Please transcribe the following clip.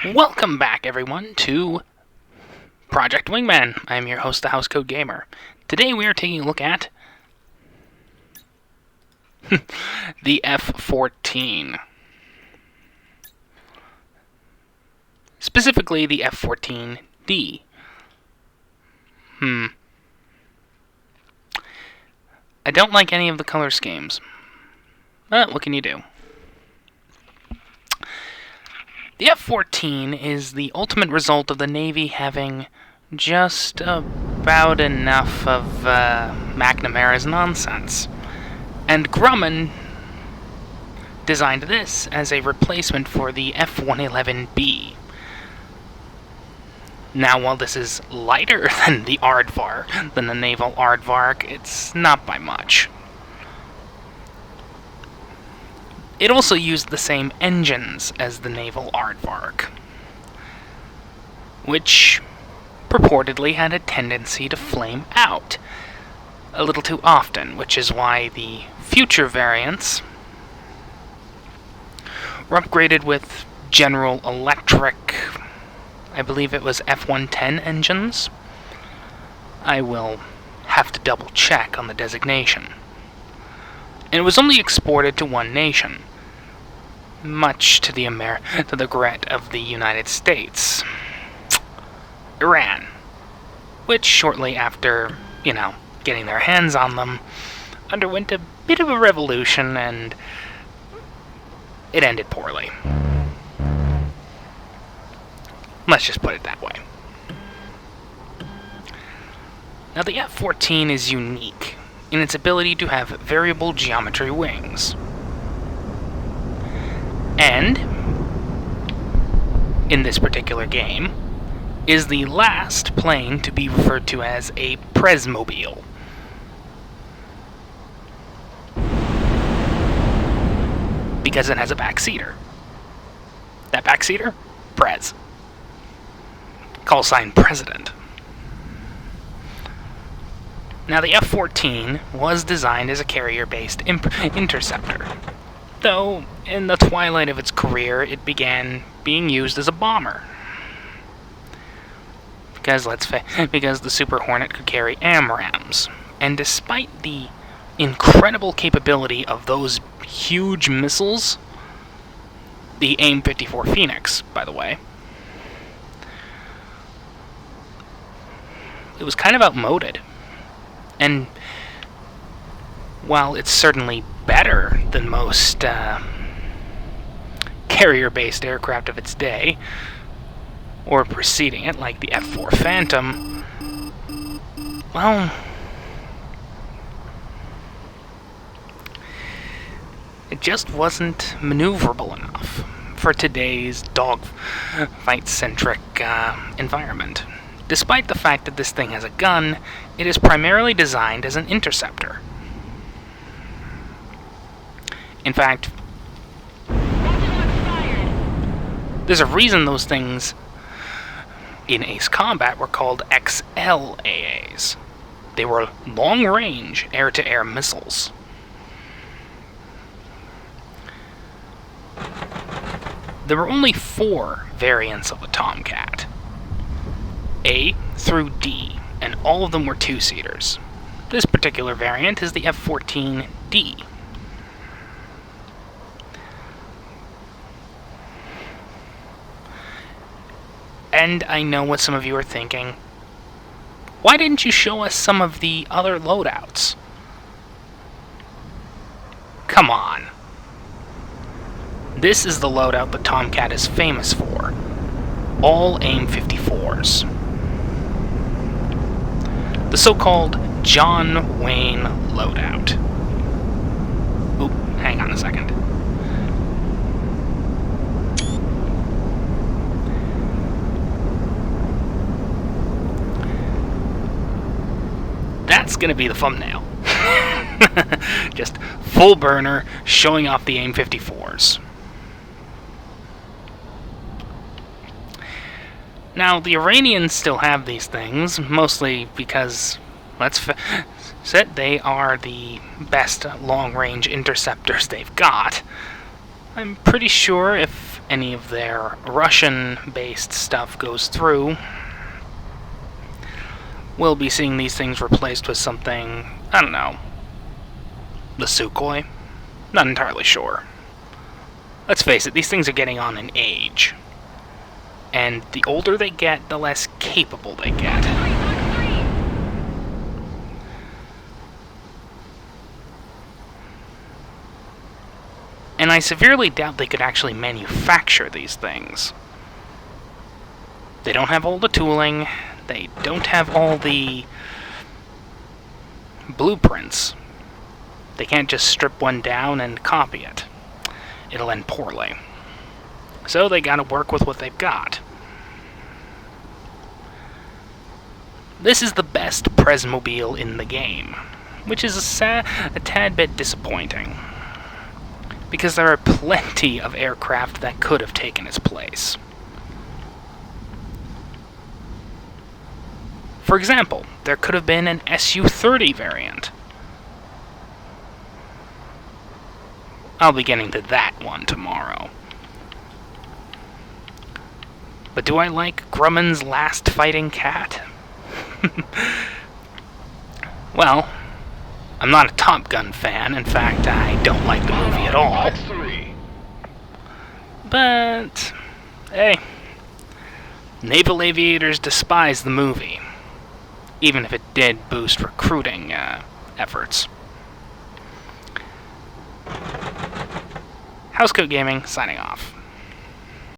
Welcome back, everyone, to Project Wingman. I am your host, the Housecoat Gamer. Today we are taking a look at the F-14. Specifically, the F-14D. I don't like any of the color schemes. But what can you do? The F-14 is the ultimate result of the Navy having just about enough of McNamara's nonsense. And Grumman designed this as a replacement for the F-111B. Now, while this is lighter than the Aardvark, than the naval Aardvark, it's not by much. It also used the same engines as the naval Aardvark, which purportedly had a tendency to flame out a little too often, which is why the future variants were upgraded with General Electric, I believe it was F-110 engines. I will have to double check on the designation. And it was only exported to one nation, much to the regret of the United States. Iran, which shortly after, getting their hands on them, underwent a bit of a revolution, and it ended poorly. Let's just put it that way. Now, the F-14 is unique in its ability to have variable geometry wings. And, in this particular game, is the last plane to be referred to as a Presmobile. Because it has a backseater. That backseater? Prez. Call sign President. Now, the F-14 was designed as a carrier-based interceptor, though in the twilight of its career it began being used as a bomber. Because the Super Hornet could carry AMRAAMs, and despite the incredible capability of those huge missiles, the AIM-54 Phoenix, by the way, it was kind of outmoded. And while it's certainly better than most carrier-based aircraft of its day, or preceding it, like the F-4 Phantom, well, it just wasn't maneuverable enough for today's dogfight-centric environment. Despite the fact that this thing has a gun, it is primarily designed as an interceptor. In fact, there's a reason those things in Ace Combat were called XLAAs. They were long-range air-to-air missiles. There were only 4 variants of the Tomcat. A through D, and all of them were 2-seaters. This particular variant is the F-14D. And I know what some of you are thinking. Why didn't you show us some of the other loadouts? Come on. This is the loadout the Tomcat is famous for. All AIM-54s. The so-called John Wayne loadout. Oop, hang on a second. That's gonna be the thumbnail. Just full burner, showing off the AIM-54s. Now, the Iranians still have these things, mostly because, let's face it, they are the best long-range interceptors they've got. I'm pretty sure if any of their Russian-based stuff goes through, we'll be seeing these things replaced with something, I don't know, the Sukhoi? Not entirely sure. Let's face it, these things are getting on in age. And the older they get, the less capable they get. And I severely doubt they could actually manufacture these things. They don't have all the tooling, they don't have all the blueprints. They can't just strip one down and copy it. It'll end poorly. So they gotta work with what they've got. This is the best Presmobile in the game, which is a tad bit disappointing, because there are plenty of aircraft that could have taken its place. For example, there could have been an Su-30 variant. I'll be getting to that one tomorrow. But do I like Grumman's Last Fighting Cat? Well, I'm not a Top Gun fan. In fact, I don't like the movie at all. But, hey, naval aviators despise the movie, even if it did boost recruiting efforts. Housecoat Gaming, signing off.